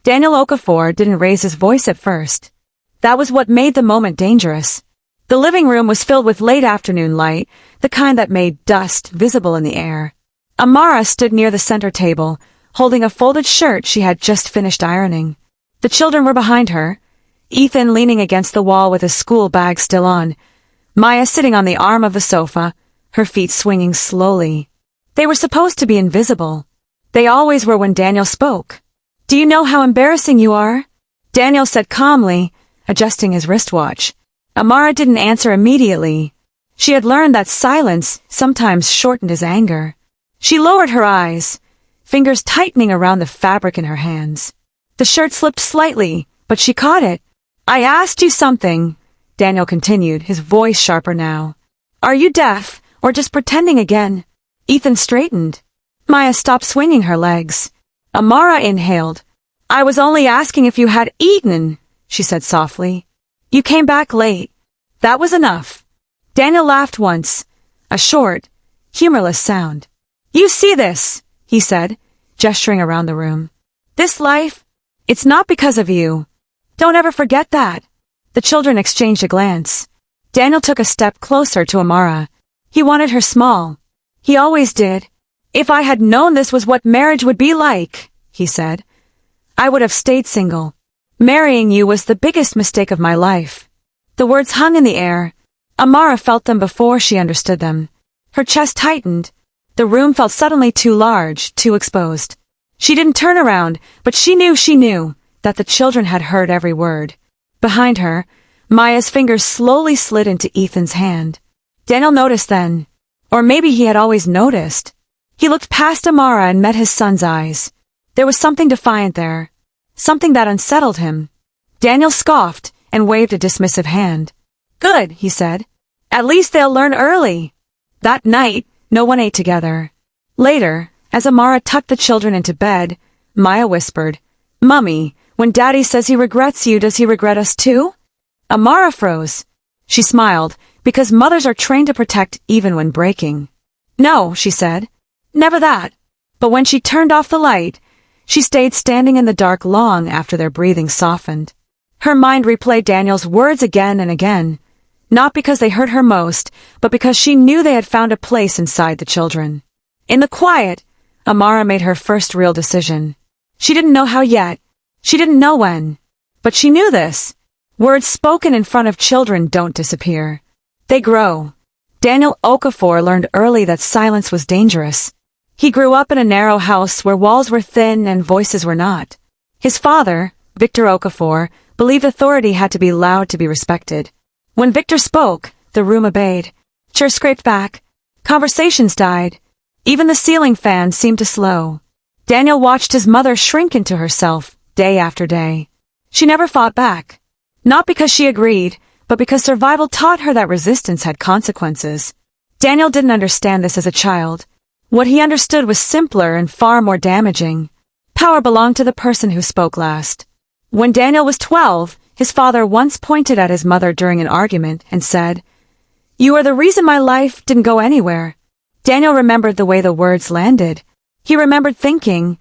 Daniel Okafor didn't raise his voice at first. That was what made the moment dangerous. The living room was filled with late afternoon light, the kind that made dust visible in the air. Amara stood near the center table, holding a folded shirt she had just finished ironing. The children were behind her, Ethan leaning against the wall with his school bag still on, Maya sitting on the arm of the sofa, her feet swinging slowly. They were supposed to be invisible. They always were when Daniel spoke. "Do you know how embarrassing you are?" Daniel said calmly, adjusting his wristwatch. Amara didn't answer immediately. She had learned that silence sometimes shortened his anger. She lowered her eyes, fingers tightening around the fabric in her hands. The shirt slipped slightly, but she caught it. "I asked you something," Daniel continued, his voice sharper now. "Are you deaf, or just pretending again?" Ethan straightened. Maya stopped swinging her legs. Amara inhaled. "I was only asking if you had eaten," she said softly. "You came back late. That was enough." Daniel laughed once, a short, humorless sound. "You see this," he said, gesturing around the room. "This life, it's not because of you. Don't ever forget that." The children exchanged a glance. Daniel took a step closer to Amara. He wanted her small. He always did. "If I had known this was what marriage would be like," he said, "I would have stayed single. Marrying you was the biggest mistake of my life." The words hung in the air. Amara felt them before she understood them. Her chest tightened. The room felt suddenly too large, too exposed. She didn't turn around, but she knew that the children had heard every word. Behind her, Maya's fingers slowly slid into Ethan's hand. Daniel noticed then, or maybe he had always noticed. He looked past Amara and met his son's eyes. There was something defiant there, something that unsettled him. Daniel scoffed and waved a dismissive hand. "Good," he said. "At least they'll learn early." That night, no one ate together. Later, as Amara tucked the children into bed, Maya whispered, "Mummy, when Daddy says he regrets you, does he regret us too?" Amara froze. She smiled, because mothers are trained to protect even when breaking. "No," she said. "Never that." But when she turned off the light, she stayed standing in the dark long after their breathing softened. Her mind replayed Daniel's words again and again, not because they hurt her most, but because she knew they had found a place inside the children. In the quiet, Amara made her first real decision. She didn't know how yet. She didn't know when. But she knew this. Words spoken in front of children don't disappear. They grow. Daniel Okafor learned early that silence was dangerous. He grew up in a narrow house where walls were thin and voices were not. His father, Victor Okafor, believed authority had to be loud to be respected. When Victor spoke, the room obeyed. Chairs scraped back. Conversations died. Even the ceiling fan seemed to slow. Daniel watched his mother shrink into herself, day after day. She never fought back. Not because she agreed, but because survival taught her that resistance had consequences. Daniel didn't understand this as a child. What he understood was simpler and far more damaging. Power belonged to the person who spoke last. When Daniel was 12, his father once pointed at his mother during an argument and said, "You are the reason my life didn't go anywhere." Daniel remembered the way the words landed. He remembered thinking,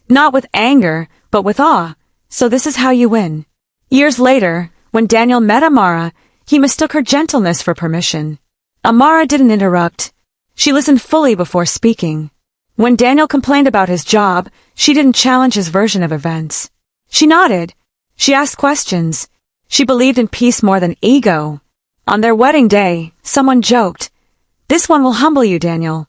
not with anger, but with awe, "So this is how you win." Years later, when Daniel met Amara, he mistook her gentleness for permission. Amara didn't interrupt. She listened fully before speaking. When Daniel complained about his job, she didn't challenge his version of events. She nodded. She asked questions. She believed in peace more than ego. On their wedding day, someone joked, "This one will humble you, Daniel."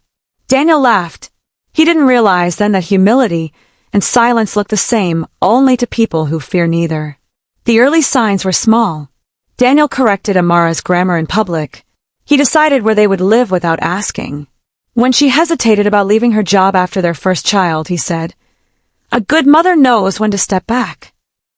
Daniel laughed. He didn't realize then that humility and silence look the same only to people who fear neither. The early signs were small. Daniel corrected Amara's grammar in public. He decided where they would live without asking. When she hesitated about leaving her job after their first child, he said, "A good mother knows when to step back."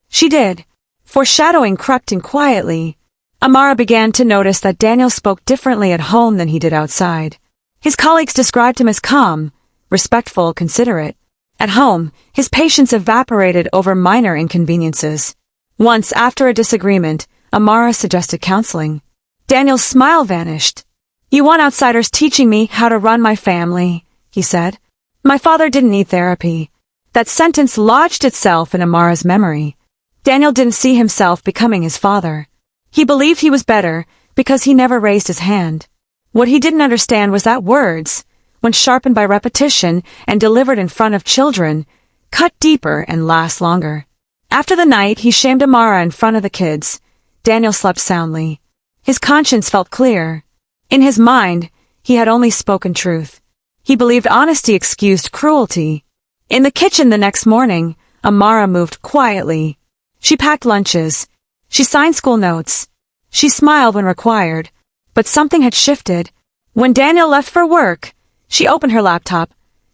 She did. Foreshadowing crept in quietly. Amara began to notice that Daniel spoke differently at home than he did outside. His colleagues described him as calm, respectful, considerate. At home, his patience evaporated over minor inconveniences. Once, after a disagreement, Amara suggested counseling. Daniel's smile vanished. "You want outsiders teaching me how to run my family," he said. "My father didn't need therapy." That sentence lodged itself in Amara's memory. Daniel didn't see himself becoming his father. He believed he was better because he never raised his hand. What he didn't understand was that words, when sharpened by repetition and delivered in front of children, cut deeper and last longer. After the night he shamed Amara in front of the kids, Daniel slept soundly. His conscience felt clear. In his mind, he had only spoken truth. He believed honesty excused cruelty. In the kitchen the next morning, Amara moved quietly. She packed lunches. She signed school notes. She smiled when required. But something had shifted. When Daniel left for work, she opened her laptop.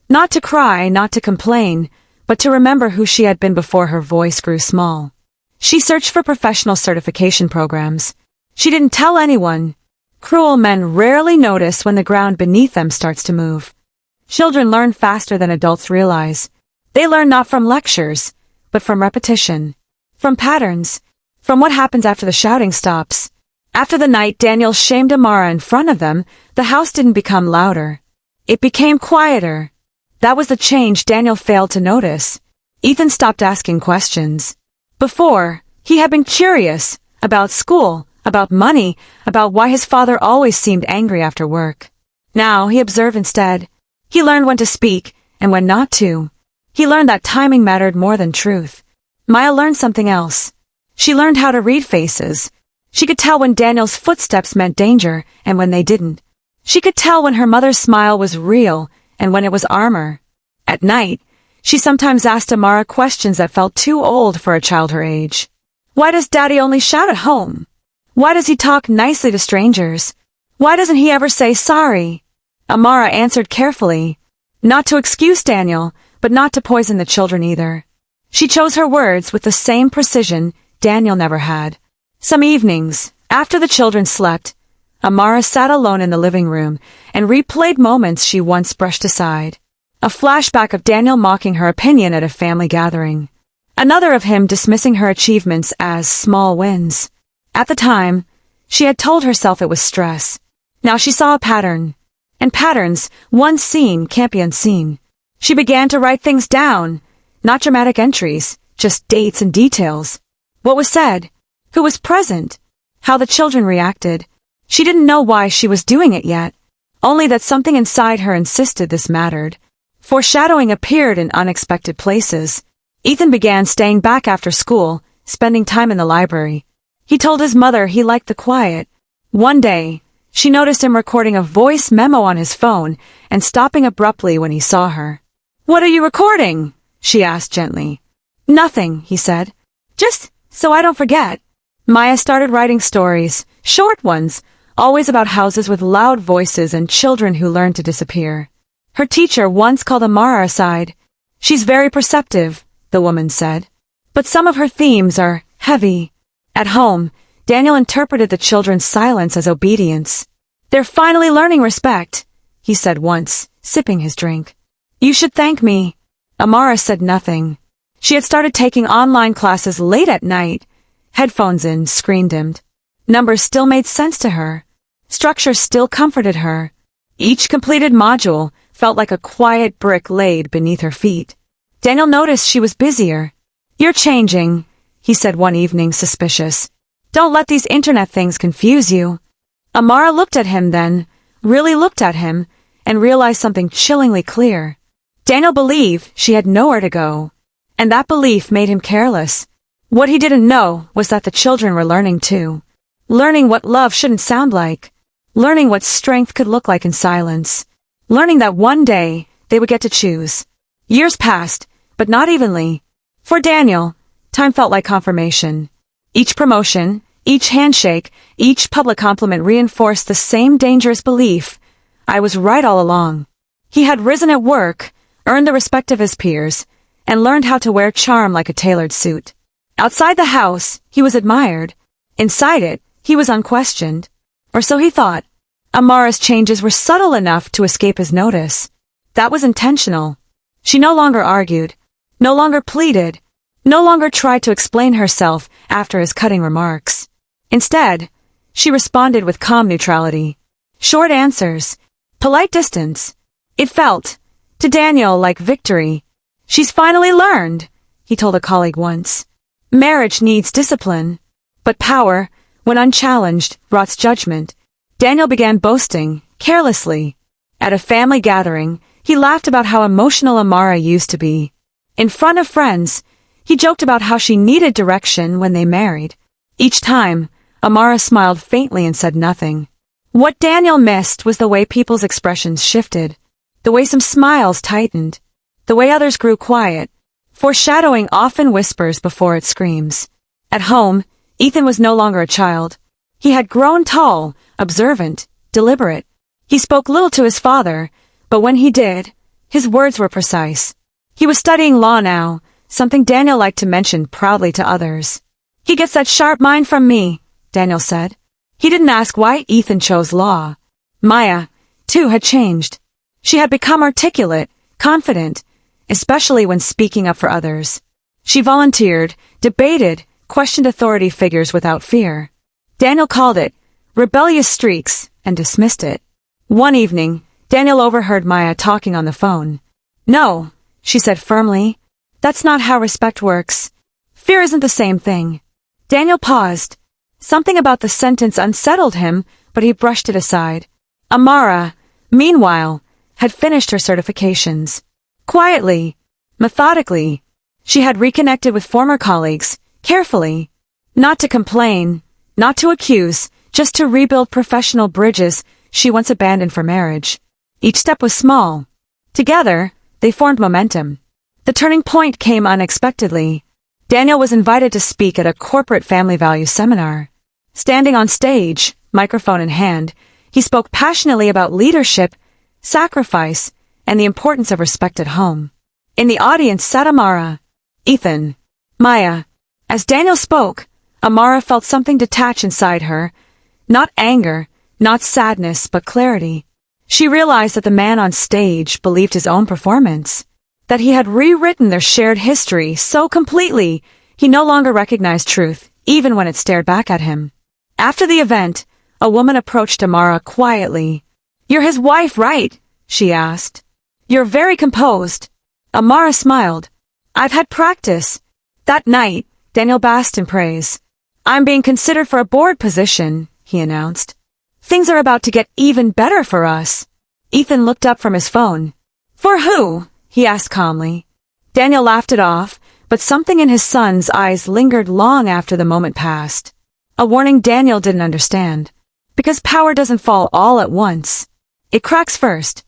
Not to cry, not to complain, but to remember who she had been before her voice grew small. She searched for professional certification programs. She didn't tell anyone. Cruel men rarely notice when the ground beneath them starts to move. Children learn faster than adults realize. They learn not from lectures, but from repetition, from patterns, from what happens after the shouting stops. After the night Daniel shamed Amara in front of them, the house didn't become louder. It became quieter. That was the change Daniel failed to notice. Ethan stopped asking questions. Before, he had been curious about school, about money, about why his father always seemed angry after work. Now he observed instead. He learned when to speak and when not to. He learned that timing mattered more than truth. Maya learned something else. She learned how to read faces. She could tell when Daniel's footsteps meant danger and when they didn't. She could tell when her mother's smile was real and when it was armor. At night, she sometimes asked Amara questions that felt too old for a child her age. Why does Daddy only shout at home? Why does he talk nicely to strangers? Why doesn't he ever say sorry? Amara answered carefully, not to excuse Daniel, but not to poison the children either. She chose her words with the same precision Daniel never had. Some evenings, after the children slept, Amara sat alone in the living room and replayed moments she once brushed aside. A flashback of Daniel mocking her opinion at a family gathering. Another of him dismissing her achievements as small wins. At the time, she had told herself it was stress. Now she saw a pattern. And patterns, once seen, can't be unseen. She began to write things down, not dramatic entries, just dates and details. What was said, who was present, how the children reacted. She didn't know why she was doing it yet, only that something inside her insisted this mattered. Foreshadowing appeared in unexpected places. Ethan began staying back after school, spending time in the library. He told his mother he liked the quiet. One day, she noticed him recording a voice memo on his phone and stopping abruptly when he saw her. "What are you recording?" she asked gently. "Nothing," he said. "Just so I don't forget." Maya started writing stories, short ones, always about houses with loud voices and children who learned to disappear. Her teacher once called Amara aside. "She's very perceptive," the woman said. "But some of her themes are heavy." At home, Daniel interpreted the children's silence as obedience. "They're finally learning respect," he said once, sipping his drink. "You should thank me." Amara said nothing. She had started taking online classes late at night, headphones in, screen dimmed. Numbers still made sense to her. Structure still comforted her. Each completed module felt like a quiet brick laid beneath her feet. Daniel noticed she was busier. "You're changing," he said one evening, suspicious. "Don't let these internet things confuse you." Amara looked at him then, really looked at him, and realized something chillingly clear. Daniel believed she had nowhere to go, and that belief made him careless. What he didn't know was that the children were learning too. Learning what love shouldn't sound like. Learning what strength could look like in silence. Learning that one day they would get to choose. Years passed, but not evenly. For Daniel, time felt like confirmation. Each promotion, each handshake, each public compliment reinforced the same dangerous belief. I was right all along. He had risen at work, earned the respect of his peers, and learned how to wear charm like a tailored suit. Outside the house, he was admired. Inside it, he was unquestioned. Or so he thought. Amara's changes were subtle enough to escape his notice. That was intentional. She no longer argued, no longer pleaded, no longer tried to explain herself after his cutting remarks. Instead, she responded with calm neutrality. Short answers, polite distance. It felt, to Daniel, like victory. She's finally learned, he told a colleague once. Marriage needs discipline. But power, when unchallenged, rots judgment. Daniel began boasting, carelessly. At a family gathering, he laughed about how emotional Amara used to be. In front of friends, he joked about how she needed direction when they married. Each time, Amara smiled faintly and said nothing. What Daniel missed was the way people's expressions shifted, the way some smiles tightened, the way others grew quiet. Foreshadowing often whispers before it screams. At home, Ethan was no longer a child. He had grown tall, observant, deliberate. He spoke little to his father, but when he did, his words were precise. He was studying law now, something Daniel liked to mention proudly to others. He gets that sharp mind from me, Daniel said. He didn't ask why Ethan chose law. Maya, too, had changed. She had become articulate, confident, especially when speaking up for others. She volunteered, debated, questioned authority figures without fear. Daniel called it rebellious streaks and dismissed it. One evening, Daniel overheard Maya talking on the phone. No, she said firmly. That's not how respect works. Fear isn't the same thing. Daniel paused. Something about the sentence unsettled him, but he brushed it aside. Amara, meanwhile, had finished her certifications. Quietly, methodically, she had reconnected with former colleagues, carefully. Not to complain, not to accuse, just to rebuild professional bridges she once abandoned for marriage. Each step was small. Together, they formed momentum. The turning point came unexpectedly. Daniel was invited to speak at a corporate family values seminar. Standing on stage, microphone in hand, he spoke passionately about leadership, sacrifice, and the importance of respect at home. In the audience sat Amara, Ethan, Maya. As Daniel spoke, Amara felt something detach inside her. Not anger, not sadness, but clarity. She realized that the man on stage believed his own performance, that he had rewritten their shared history so completely he no longer recognized truth, even when it stared back at him. After the event, a woman approached Amara quietly. You're his wife, right? She asked. You're very composed. Amara smiled. I've had practice. That night, Daniel basked in praise. I'm being considered for a board position, he announced. Things are about to get even better for us. Ethan looked up from his phone. For who? He asked calmly. Daniel laughed it off, but something in his son's eyes lingered long after the moment passed. A warning Daniel didn't understand. Because power doesn't fall all at once. It cracks first.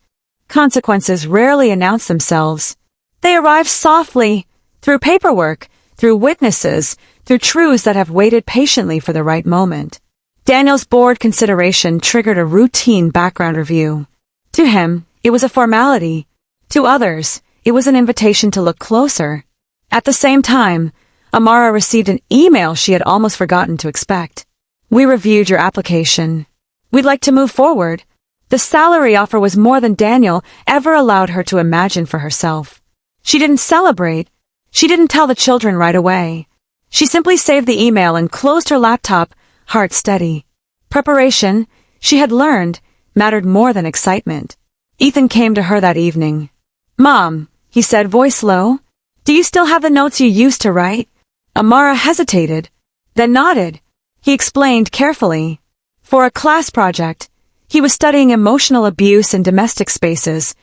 Consequences rarely announce themselves. They arrive softly, through paperwork, through witnesses, through truths that have waited patiently for the right moment. Daniel's board consideration triggered a routine background review. To him, it was a formality. To others, it was an invitation to look closer. At the same time, Amara received an email she had almost forgotten to expect. We reviewed your application. We'd like to move forward. The salary offer was more than Daniel ever allowed her to imagine for herself. She didn't celebrate. She didn't tell the children right away. She simply saved the email and closed her laptop, heart steady. Preparation, she had learned, mattered more than excitement. Ethan came to her that evening. Mom, he said, voice low, do you still have the notes you used to write? Amara hesitated, then nodded. He explained carefully. For a class project, he was studying emotional abuse in domestic spaces,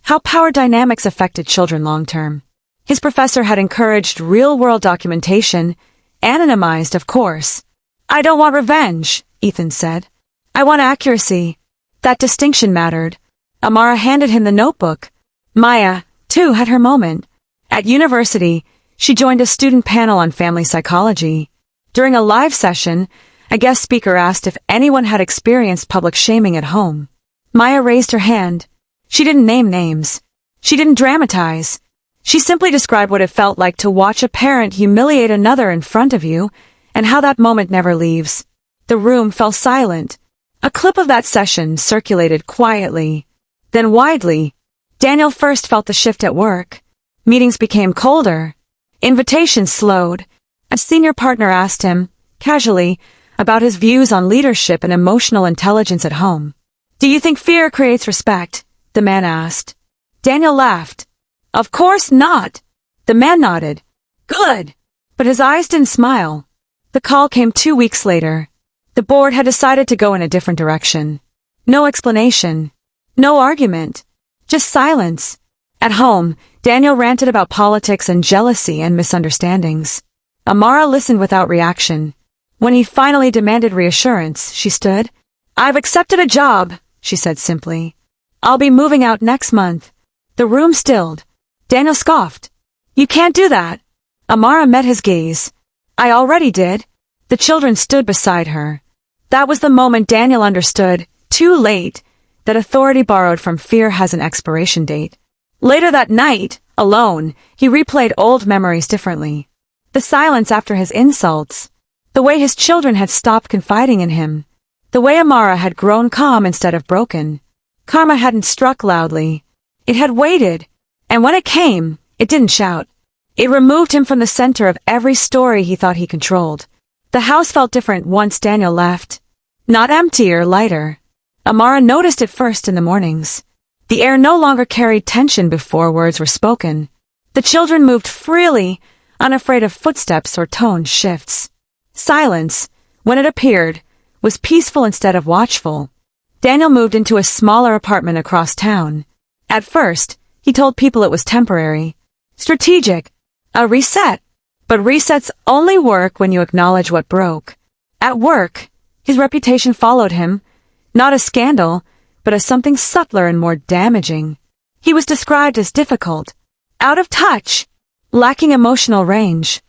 how power dynamics affected children long-term. His professor had encouraged real-world documentation, anonymized, of course. I don't want revenge, Ethan said. I want accuracy. That distinction mattered. Amara handed him the notebook. Maya, too, had her moment. At university, she joined a student panel on family psychology. During a live session, a guest speaker asked if anyone had experienced public shaming at home. Maya raised her hand. She didn't name names. She didn't dramatize. She simply described what it felt like to watch a parent humiliate another in front of you, and how that moment never leaves. The room fell silent. A clip of that session circulated quietly, then widely. Daniel first felt the shift at work. Meetings became colder. Invitations slowed. A senior partner asked him, casually, about his views on leadership and emotional intelligence at home. Do you think fear creates respect? The man asked. Daniel laughed. Of course not. The man nodded. Good. But his eyes didn't smile. The call came 2 weeks later. The board had decided to go in a different direction. No explanation. No argument. Just silence. At home, Daniel ranted about politics and jealousy and misunderstandings. Amara listened without reaction. When he finally demanded reassurance, she stood. I've accepted a job, she said simply. I'll be moving out next month. The room stilled. Daniel scoffed. You can't do that. Amara met his gaze. I already did. The children stood beside her. That was the moment Daniel understood, too late, that authority borrowed from fear has an expiration date. Later that night, alone, he replayed old memories differently. The silence after his insults. The way his children had stopped confiding in him. The way Amara had grown calm instead of broken. Karma hadn't struck loudly. It had waited. And when it came, it didn't shout. It removed him from the center of every story he thought he controlled. The house felt different once Daniel left. Not emptier, lighter. Amara noticed it first in the mornings. The air no longer carried tension before words were spoken. The children moved freely, unafraid of footsteps or tone shifts. Silence, when it appeared, was peaceful instead of watchful. Daniel moved into a smaller apartment across town. At first, he told people it was temporary. Strategic. A reset. But resets only work when you acknowledge what broke. At work, his reputation followed him. Not a scandal, but as something subtler and more damaging. He was described as difficult. Out of touch. Lacking emotional range.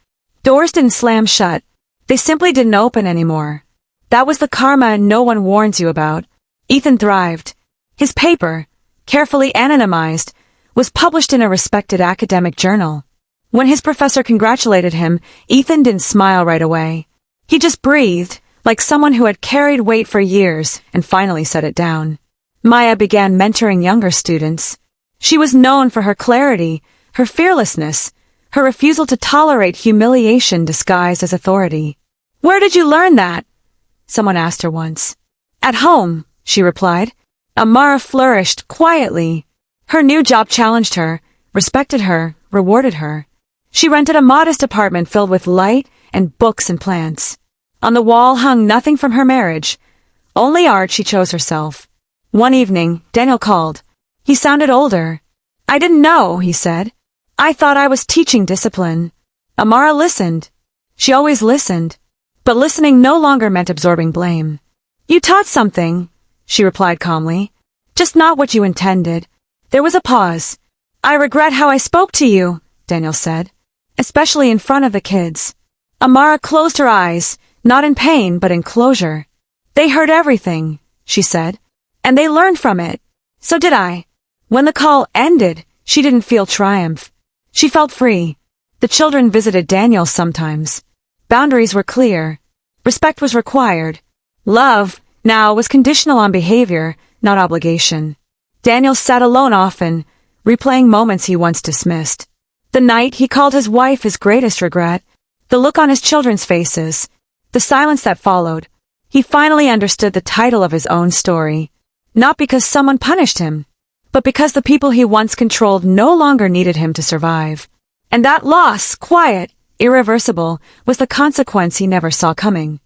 Doors didn't slam shut. They simply didn't open anymore. That was the karma no one warns you about. Ethan thrived. His paper, carefully anonymized, was published in a respected academic journal. When his professor congratulated him, Ethan didn't smile right away. He just breathed, like someone who had carried weight for years and finally set it down. Maya began mentoring younger students. She was known for her clarity, her fearlessness, her refusal to tolerate humiliation disguised as authority. Where did you learn that? Someone asked her once. At home, she replied. Amara flourished quietly. Her new job challenged her, respected her, rewarded her. She rented a modest apartment filled with light and books and plants. On the wall hung nothing from her marriage, only art she chose herself. One evening, Daniel called. He sounded older. I didn't know, he said. I thought I was teaching discipline. Amara listened. She always listened. But listening no longer meant absorbing blame. You taught something, she replied calmly. Just not what you intended. There was a pause. I regret how I spoke to you, Daniel said. Especially in front of the kids. Amara closed her eyes, not in pain but in closure. They heard everything, she said. And they learned from it. So did I. When the call ended, she didn't feel triumph. She felt free. The children visited Daniel sometimes. Boundaries were clear. Respect was required. Love, now, was conditional on behavior, not obligation. Daniel sat alone often, replaying moments he once dismissed. The night he called his wife his greatest regret, the look on his children's faces, the silence that followed. He finally understood the title of his own story. Not because someone punished him, but because the people he once controlled no longer needed him to survive. And that loss, quiet, irreversible, was the consequence he never saw coming.